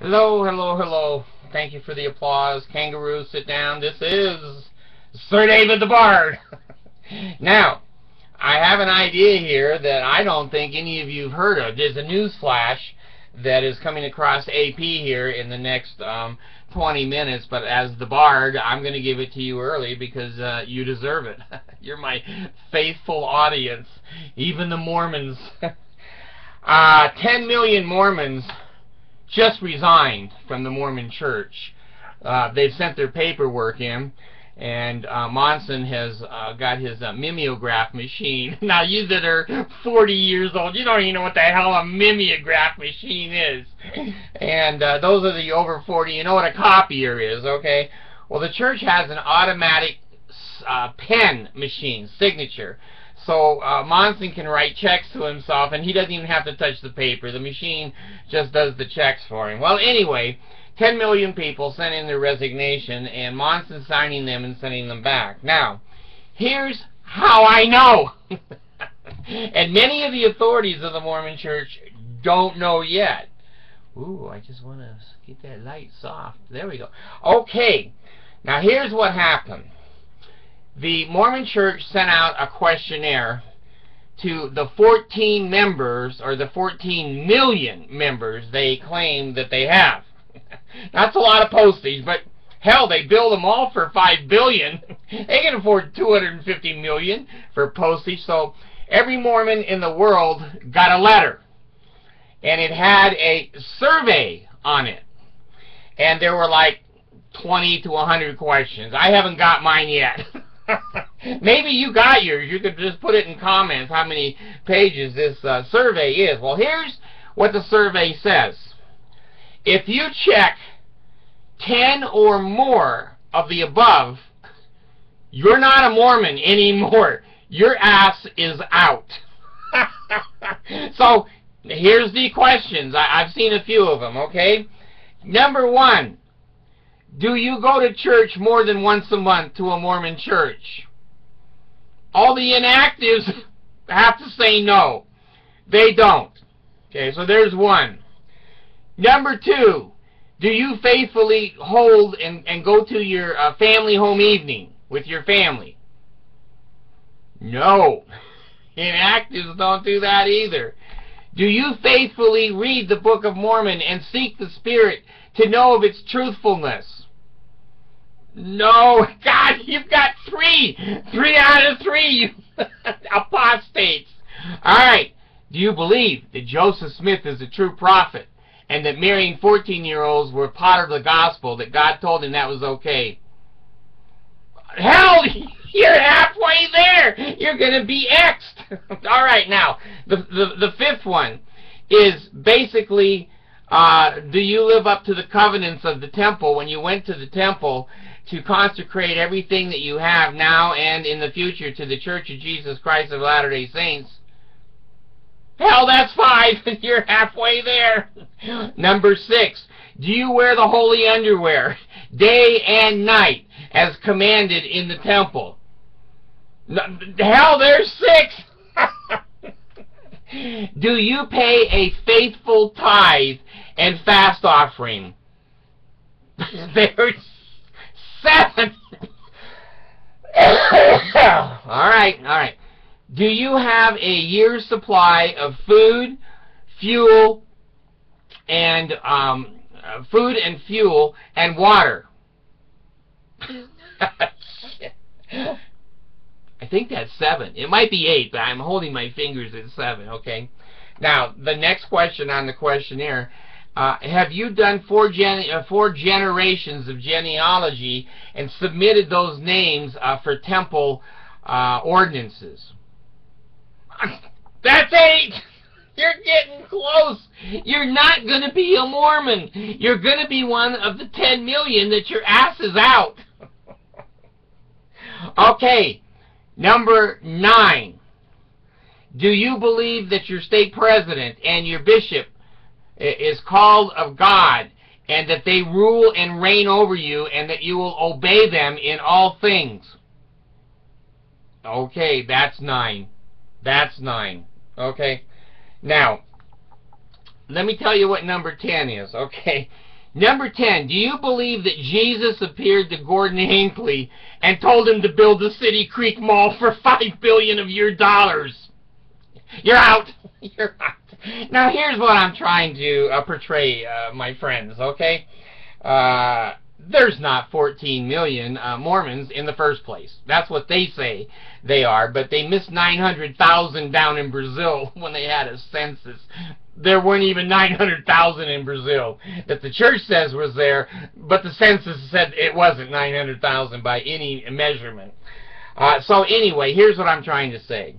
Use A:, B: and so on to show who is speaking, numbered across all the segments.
A: Hello, hello, hello. Thank you for the applause. Kangaroo, sit down. This is Sir David the Bard. Now, I have an idea here that I don't think any of you have heard of. There's a news flash that is coming across AP here in the next 20 minutes, but as the Bard, I'm going to give it to you early because you deserve it. You're my faithful audience, even the Mormons. 10 million Mormons just resigned from the Mormon Church. They've sent their paperwork in, and Monson has got his mimeograph machine. Now, you that are 40 years old, you don't even know what the hell a mimeograph machine is. And those are the over 40, you know what a copier is, okay? Well, the church has an automatic pen machine, signature. So Monson can write checks to himself, and he doesn't even have to touch the paper. The machine just does the checks for him. Well, anyway, 10 million people sent in their resignation, and Monson signing them and sending them back. Now, here's how I know. And many of the authorities of the Mormon Church don't know yet. Ooh, I just want to get that light soft. There we go. Okay, now here's what happened. The Mormon Church sent out a questionnaire to the 14 members, or the 14 million members they claim that they have. That's a lot of postage, but hell, they bill them all for $5 billion. They can afford $250 million for postage. So every Mormon in the world got a letter, and it had a survey on it, and there were like 20 to 100 questions. I haven't got mine yet. Maybe you got yours. You could just put it in comments how many pages this survey is. Well, here's what the survey says. If you check 10 or more of the above, you're not a Mormon anymore. Your ass is out. So, here's the questions. I've seen a few of them, okay? Number 1. Do you go to church more than once a month to a Mormon church? All the inactives have to say no. They don't. Okay, so there's one. Number 2, do you faithfully hold and go to your family home evening with your family? No. Inactives don't do that either. Do you faithfully read the Book of Mormon and seek the Spirit to know of its truthfulness? No. God, you've got 3. 3 out of 3, you apostates. Alright. Do you believe that Joseph Smith is a true prophet and that marrying 14-year-olds were part of the gospel, that God told him that was okay? Hell, you're halfway there. You're going to be X'd. Alright, now, the 5th one is basically, do you live up to the covenants of the temple when you went to the temple to consecrate everything that you have now and in the future to the Church of Jesus Christ of Latter-day Saints? Hell, that's 5. You're halfway there. Number 6. Do you wear the holy underwear day and night as commanded in the temple? Hell, there's 6. Do you pay a faithful tithe and fast offering? There's 7. Alright. Do you have a year's supply of food, fuel, and water? I think that's 7. It might be 8, but I'm holding my fingers at 7, okay? Now, the next question on the questionnaire, have you done 4 generations of genealogy and submitted those names for temple ordinances? That's 8! You're getting close. You're not going to be a Mormon. You're going to be one of the 10 million that your ass is out. Okay, number 9. Do you believe that your state president and your bishop is called of God, and that they rule and reign over you, and that you will obey them in all things? Okay, that's 9. That's 9. Okay. Now, let me tell you what number 10 is, okay? Number 10, do you believe that Jesus appeared to Gordon Hinckley and told him to build the City Creek Mall for $5 billion of your dollars? You're out. You're out. Now, here's what I'm trying to portray, my friends, okay? There's not 14 million Mormons in the first place. That's what they say they are, but they missed 900,000 down in Brazil when they had a census. There weren't even 900,000 in Brazil that the church says was there, but the census said it wasn't 900,000 by any measurement. So anyway, here's what I'm trying to say.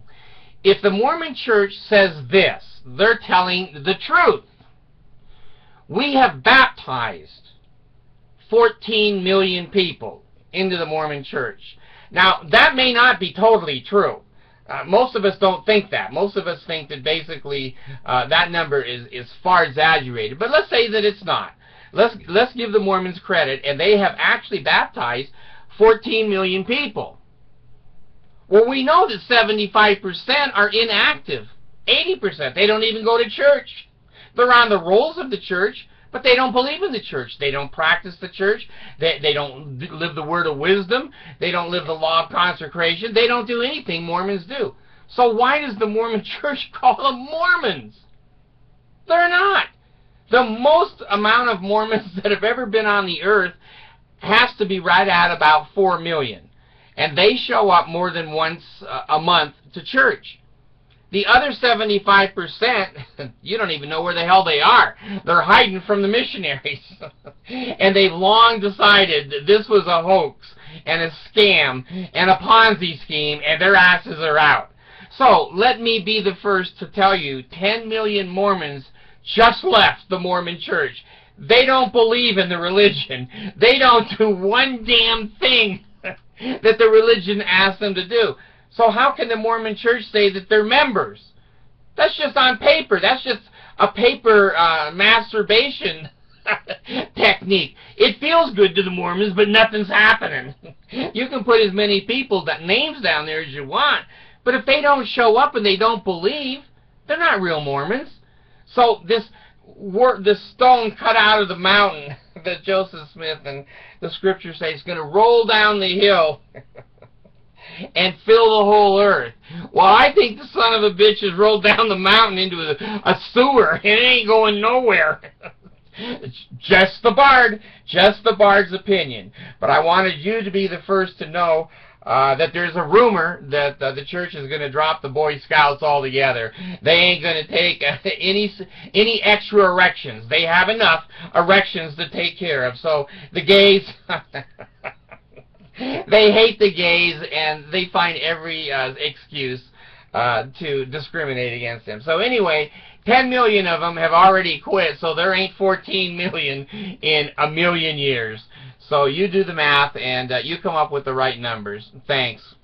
A: If the Mormon church says this, they're telling the truth. We have baptized 14 million people into the Mormon church. Now, that may not be totally true. Most of us don't think that. Most of us think that basically that number is far exaggerated. But let's say that it's not. Let's give the Mormons credit, and they have actually baptized 14 million people. Well, we know that 75% are inactive. 80%. They don't even go to church. They're on the rolls of the church, but they don't believe in the church. They don't practice the church. They don't live the word of wisdom. They don't live the law of consecration. They don't do anything Mormons do. So why does the Mormon church call them Mormons? They're not. The most amount of Mormons that have ever been on the earth has to be right at about 4 million. And they show up more than once a month to church. The other 75%, you don't even know where the hell they are. They're hiding from the missionaries. And they've long decided that this was a hoax and a scam and a Ponzi scheme, and their asses are out. So let me be the first to tell you, 10 million Mormons just left the Mormon church. They don't believe in the religion. They don't do one damn thing that the religion asks them to do. So how can the Mormon church say that they're members? That's just on paper. That's just a paper masturbation technique. It feels good to the Mormons, but nothing's happening. You can put as many people, names down there as you want, but if they don't show up and they don't believe, they're not real Mormons. So this stone cut out of the mountain that Joseph Smith and the scriptures say is going to roll down the hill and fill the whole earth. Well, I think the son of a bitch has rolled down the mountain into a sewer, and it ain't going nowhere. It's just the bard's opinion. But I wanted you to be the first to know that there's a rumor that the church is going to drop the Boy Scouts altogether. They ain't going to take any extra erections. They have enough erections to take care of. So the gays, they hate the gays, and they find every excuse to discriminate against them. So anyway, 10 million of them have already quit, so there ain't 14 million in a million years. So you do the math, and you come up with the right numbers. Thanks.